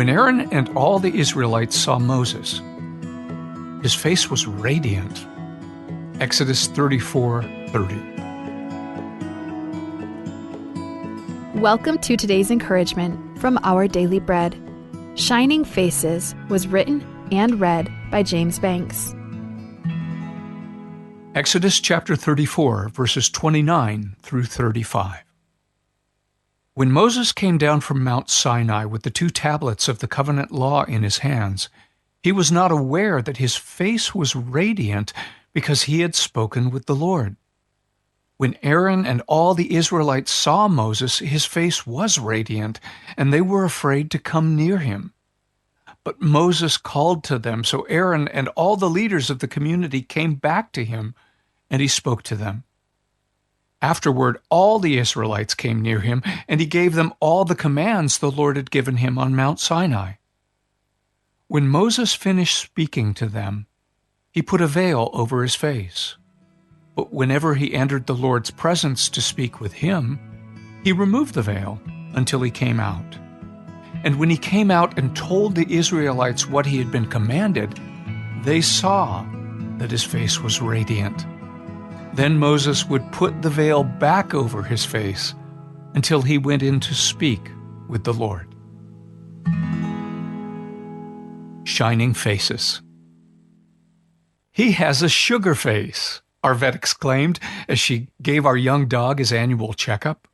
When Aaron and all the Israelites saw Moses, his face was radiant. Exodus 34:30. Welcome to today's encouragement from Our Daily Bread. Shining Faces was written and read by James Banks. Exodus chapter 34, verses 29 through 35. When Moses came down from Mount Sinai with the 2 tablets of the covenant law in his hands, he was not aware that his face was radiant because he had spoken with the Lord. When Aaron and all the Israelites saw Moses, his face was radiant, and they were afraid to come near him. But Moses called to them, so Aaron and all the leaders of the community came back to him, and he spoke to them. Afterward, all the Israelites came near him, and he gave them all the commands the Lord had given him on Mount Sinai. When Moses finished speaking to them, he put a veil over his face. But whenever he entered the Lord's presence to speak with him, he removed the veil until he came out. And when he came out and told the Israelites what he had been commanded, they saw that his face was radiant. Then Moses would put the veil back over his face until he went in to speak with the Lord. Shining Faces. "He has a sugar face," Arvin exclaimed as she gave our young dog his annual checkup.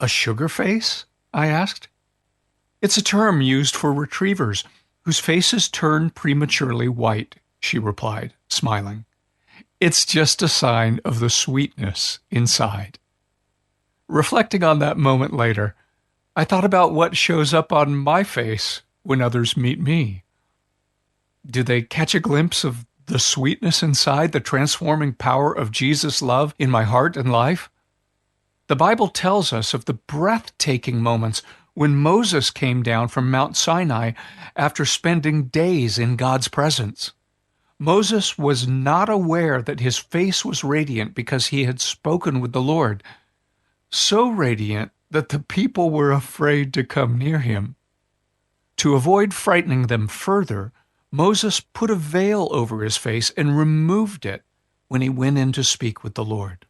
"A sugar face?" I asked. "It's a term used for retrievers whose faces turn prematurely white," she replied, smiling. "It's just a sign of the sweetness inside." Reflecting on that moment later, I thought about what shows up on my face when others meet me. Do they catch a glimpse of the sweetness inside, the transforming power of Jesus' love in my heart and life? The Bible tells us of the breathtaking moments when Moses came down from Mount Sinai after spending days in God's presence. Moses was not aware that his face was radiant because he had spoken with the Lord, so radiant that the people were afraid to come near him. To avoid frightening them further, Moses put a veil over his face and removed it when he went in to speak with the Lord.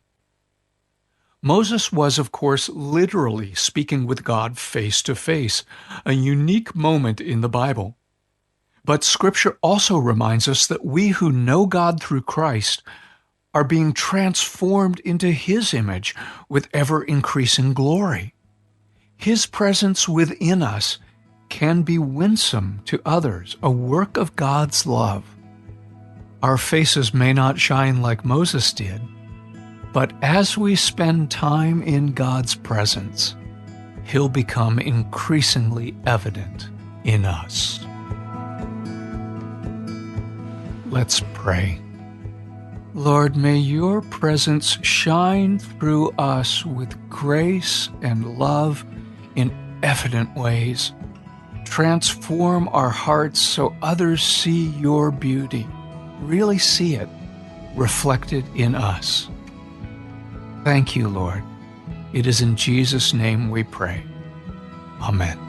Moses was, of course, literally speaking with God face to face, a unique moment in the Bible. But Scripture also reminds us that we who know God through Christ are being transformed into His image with ever-increasing glory. His presence within us can be winsome to others, a work of God's love. Our faces may not shine like Moses did, but as we spend time in God's presence, He'll become increasingly evident in us. Let's pray. Lord, may your presence shine through us with grace and love in evident ways. Transform our hearts so others see your beauty, really see it reflected in us. Thank you, Lord. It is in Jesus' name we pray. Amen.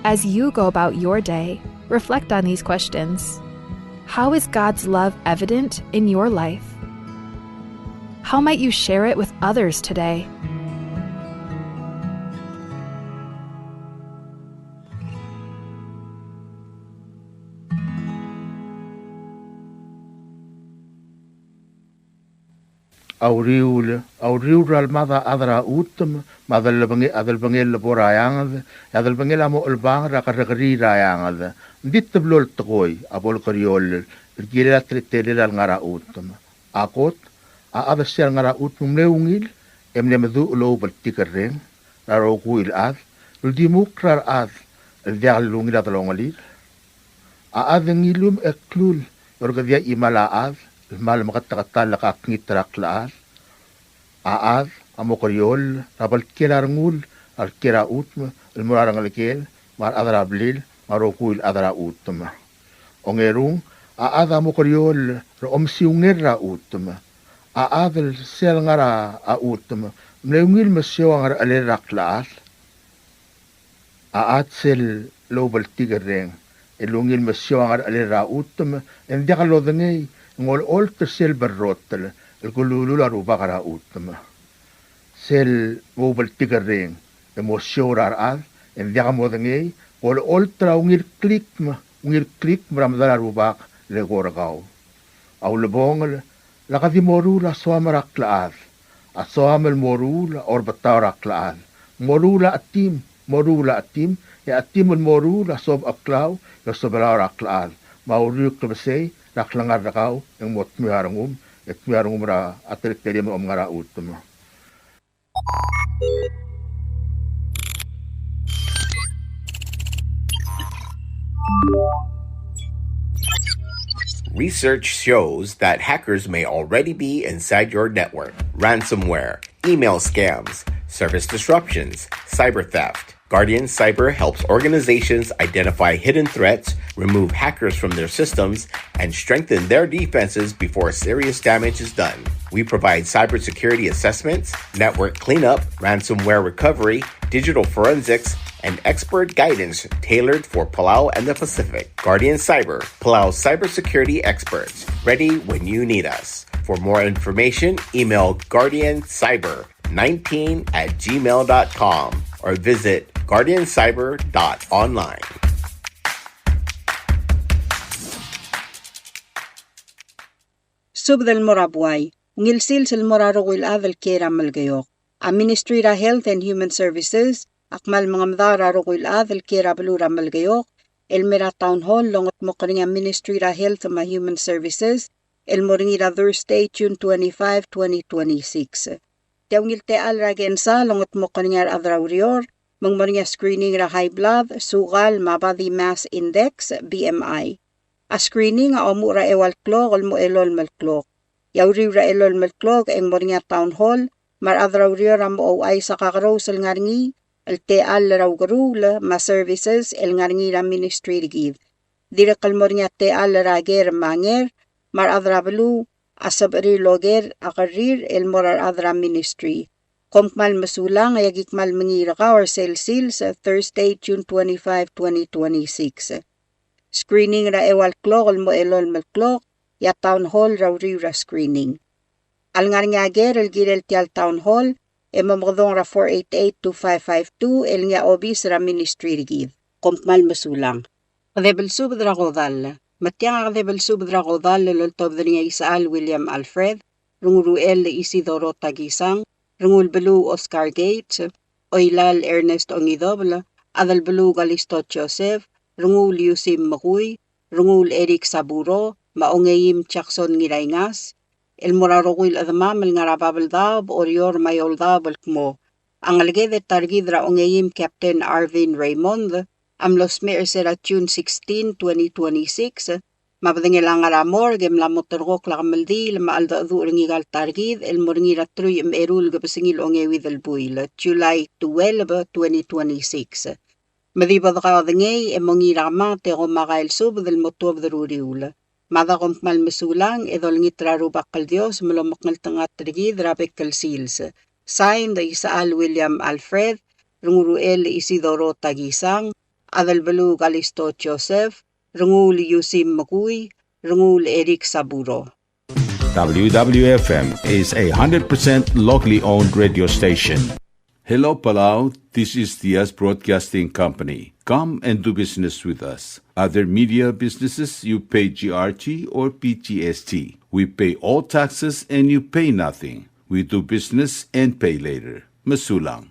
As you go about your day, reflect on these questions. How is God's love evident in your life? How might you share it with others today? Auriural mother adra utum, mother adalbangel borayangad, adalbangela mo ulbang rakaragari rayangad, dit the blol toy, abol coriol, gila tritel ngara utum. Akot, a other sel ngara utum leungil, emnemedu low but ticker ring, narokuil ad, uldimukrar ad, dialungil at longalil. A adengilum eklul, orgadia imala ad, mal makatakatal kakngitrak laad. Aad, amokoriol, rabal kilarangul, al kira utm, el murarangalkel, mar adrablil, marokuil adra utm. Ongerung, aad amokoriol, omsiungerra utm. Aad el sel ngara a utm, Mleungil masyo ang aleraklaat. Aat sel lobal tigereng. Elungil masyo ang alera utum. Hindi ka lodangay. Ngol olter sel barrotel. Elgululula ruba kara utum. Sel lobal tigereng. Emosyo raral. Hindi ka modangay. Ngol olter ungil klik maramdala rubak legoragaw. Aw lebongel. Lakadi morula suamarak laad. At suamel morula orbatarak laad. Morula atim. Ya atim morula sob aklaw. Ya sobalarak laad. Mauruk lebesay. Raklangar rakaw. Yang mot miarangum. At miarangum ra atrik terim ngara utum. Research shows that hackers may already be inside your network. Ransomware, email scams, service disruptions, cyber theft. Guardian Cyber helps organizations identify hidden threats, remove hackers from their systems, and strengthen their defenses before serious damage is done. We provide cybersecurity assessments, network cleanup, ransomware recovery, digital forensics, and expert guidance tailored for Palau and the Pacific. Guardian Cyber, Palau's cybersecurity experts, ready when you need us. For more information, email guardiancyber19@gmail.com or visit guardiancyber.online. Subdal Morabway, ngilsil sil morarogil adal kera malgayok. A Ministry ra Health and Human Services, akmal mga mdara rogil adal kera balura malgayok, Elmira Town Hall longot mo kaninga Ministry ra Health and Human Services, Elmoringida Thursday, June 25, 2026. Tiawngil te alragensa longot mo kaninga adrawrior, mangmoringa screening ra high blood, sugal, mabadi mass index, BMI. A screening a omura ewal klog ol mo elol malklog. Yawri ra elol malklog eng moringa Town Hall, mar adrawrior am o ay sa kakarosal ngaringi, el te al raw garula ma services el ngaringi ra ministry rigid. Direkal moringa te al rager manger, mar adrablu asabri loger akarir el morar adra ministry. Komkmal masulang ayagikmal mangiraka or selsil sa Thursday, June 25, 2026. Screening ra ewal klok ol mo elol malklok, ya Town Hall raw ra screening. Al ngaringager el girel tial Town Hall, emamodong ra 488-2552 el nga obis ra ministry rigid. Komkmal masulang. Kadebel subad ra kodal. Matyang kadebel subad ra kodal lultob niya Isaal William Alfred, runguruel Isidoro Tagisang, rungul belu Oscar Gates, oilal Ernest Ongidobla, adal belu Galisto Joseph, rungul Yusim Makuy, rungul Eric Saburo, maongayim Jackson Ngirayngas, el morarogul adamam el ngarababaldab orior mayoldab el kmo. Ang algede targidra ongayim Captain Arvin Raymond, am los mersera June 16, 2026, mabdengel ang aramor gem la motorgok la kamaldi lama alda ringigal targid el moringira truy erul gabasingil ongewid el buil July 12, 2026. Madibad ka dengay emongira ma te gomagail sub del motob daruriul. Mada kompmal mesulang edol ngitra rubakal Dios melomaknal tangat trigid rabekal seals. Signed Isaal William Alfred, runguruel Isidoro Tagisang, adalbalu Galisto Joseph, rungul Yusim Makuy, rungul Eric Saburo. WWFM is a 100% locally owned radio station. Hello, Palau. This is Diaz Broadcasting Company. Come and do business with us. Other media businesses, you pay GRT or PGST. We pay all taxes and you pay nothing. We do business and pay later. Masulang.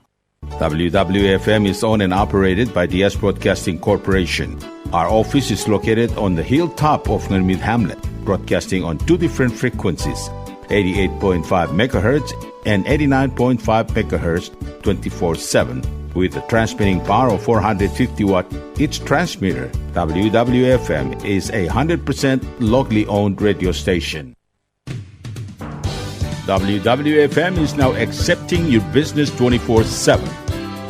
WWFM is owned and operated by Diaz Broadcasting Corporation. Our office is located on the hilltop of Nurmid Hamlet, broadcasting on two different frequencies, 88.5 megahertz and 89.5 megahertz 24/7, with a transmitting power of 450 watt each transmitter. WWFM is a 100% locally owned radio station. WWFM is now accepting your business 24/7.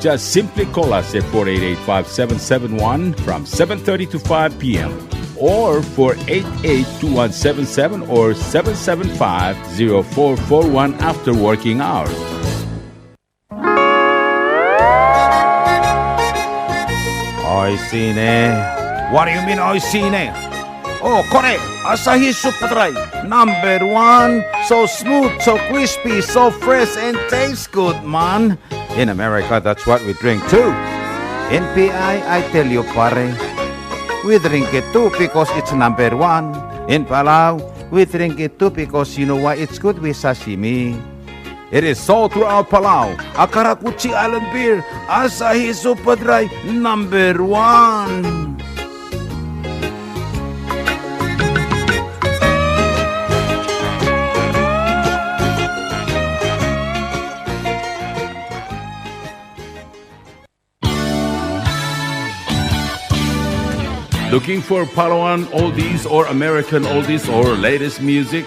Just simply call us at 488-5771 from 7:30 to 5 p.m. or 488-2177 or 775-0441 after working hours. Oisine. What do you mean, Oisine? Oh, correct. Asahi Super Dry. Number 1. So smooth, so crispy, so fresh, and tastes good, man. In America, that's what we drink too. In PI, I tell you, pare, we drink it too because it's number 1. In Palau, we drink it too because you know why it's good with sashimi. It is sold throughout Palau. Akarakuchi Island beer, Asahi Super Dry, number 1. Looking for Palauan oldies or American oldies or latest music?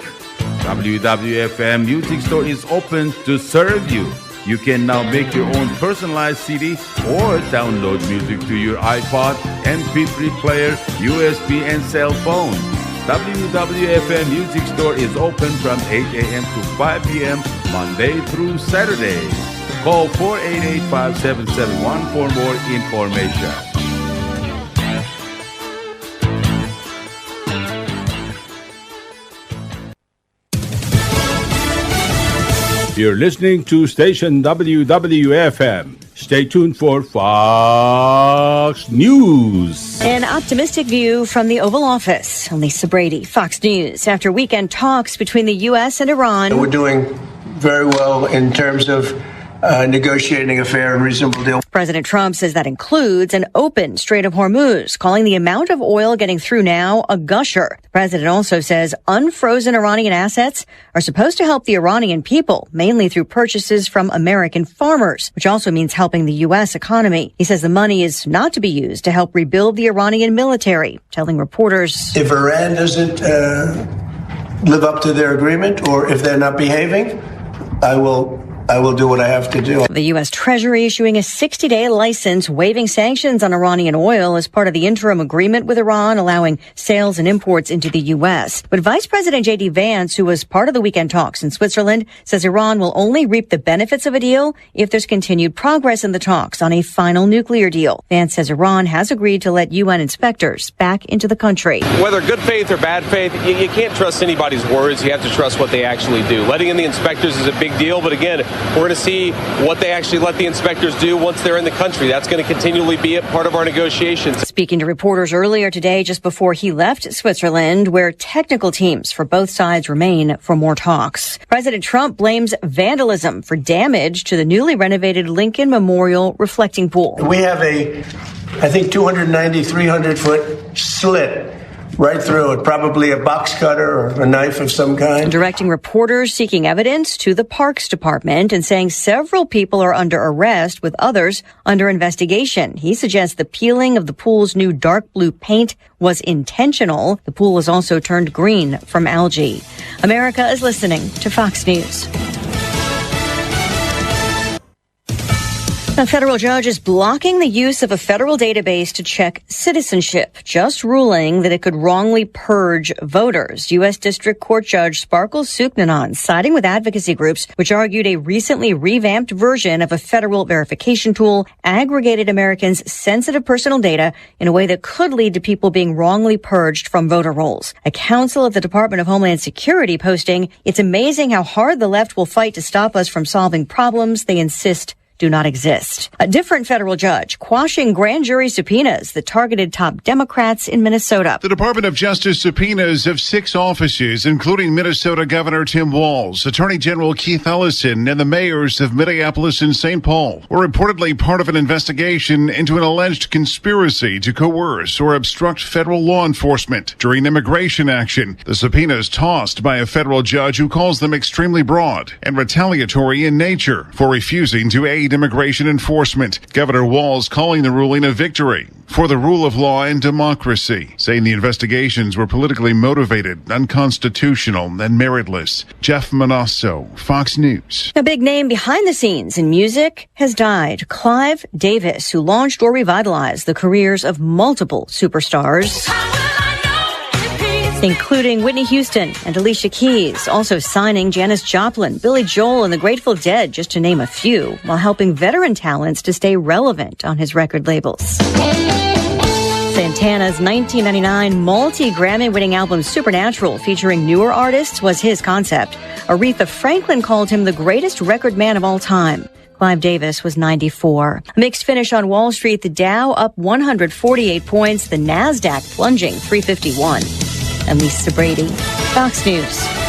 WWFM Music Store is open to serve you. You can now make your own personalized CD or download music to your iPod, MP3 player, USB, and cell phone. WWFM Music Store is open from 8 a.m. to 5 p.m. Monday through Saturday. Call 488-5771 for more information. You're listening to station WWFM. Stay tuned for Fox News. An optimistic view from the Oval Office. Lisa Brady, Fox News. After weekend talks between the U.S. and Iran. We're doing very well in terms of negotiating a fair and reasonable deal. President Trump says that includes an open Strait of Hormuz, calling the amount of oil getting through now a gusher. The president also says unfrozen Iranian assets are supposed to help the Iranian people, mainly through purchases from American farmers, which also means helping the U.S. economy. He says the money is not to be used to help rebuild the Iranian military, telling reporters, if Iran doesn't live up to their agreement, or if they're not behaving, I will do what I have to do. The U.S. Treasury issuing a 60-day license waiving sanctions on Iranian oil as part of the interim agreement with Iran, allowing sales and imports into the U.S. But Vice President J.D. Vance, who was part of the weekend talks in Switzerland, says Iran will only reap the benefits of a deal if there's continued progress in the talks on a final nuclear deal. Vance says Iran has agreed to let UN inspectors back into the country. Whether good faith or bad faith, you can't trust anybody's words. You have to trust what they actually do. Letting in the inspectors is a big deal, but again, we're going to see what they actually let the inspectors do once they're in the country. That's going to continually be a part of our negotiations. Speaking to reporters earlier today, just before he left Switzerland, where technical teams for both sides remain for more talks. President Trump blames vandalism for damage to the newly renovated Lincoln Memorial reflecting pool. We have a, I think, 290, 300-foot slit right through it, probably a box cutter or a knife of some kind. Directing reporters seeking evidence to the Parks Department and saying several people are under arrest with others under investigation. He suggests the peeling of the pool's new dark blue paint was intentional. The pool is also turned green from algae. America is listening to Fox News. A federal judge is blocking the use of a federal database to check citizenship, just ruling that it could wrongly purge voters. U.S. District Court Judge Sparkle Suknanan siding with advocacy groups, which argued a recently revamped version of a federal verification tool aggregated Americans' sensitive personal data in a way that could lead to people being wrongly purged from voter rolls. A counsel at the Department of Homeland Security posting, "It's amazing how hard the left will fight to stop us from solving problems they insist do not exist." A different federal judge quashing grand jury subpoenas that targeted top Democrats in Minnesota. The Department of Justice subpoenas of 6 offices, including Minnesota Governor Tim Walz, Attorney General Keith Ellison, and the mayors of Minneapolis and St. Paul, were reportedly part of an investigation into an alleged conspiracy to coerce or obstruct federal law enforcement during immigration action. The subpoenas tossed by a federal judge who calls them extremely broad and retaliatory in nature for refusing to aid immigration enforcement. Governor Walz calling the ruling a victory for the rule of law and democracy, saying the investigations were politically motivated, unconstitutional, and meritless. Jeff Manasso, Fox News. A big name behind the scenes in music has died. Clive Davis, who launched or revitalized the careers of multiple superstars, including Whitney Houston and Alicia Keys, also signing Janis Joplin, Billy Joel, and the Grateful Dead, just to name a few, while helping veteran talents to stay relevant on his record labels. Santana's 1999 multi-Grammy-winning album Supernatural, featuring newer artists, was his concept. Aretha Franklin called him the greatest record man of all time. Clive Davis was 94. Mixed finish on Wall Street, the Dow up 148 points, the NASDAQ plunging 351. I'm Lisa Brady, Fox News.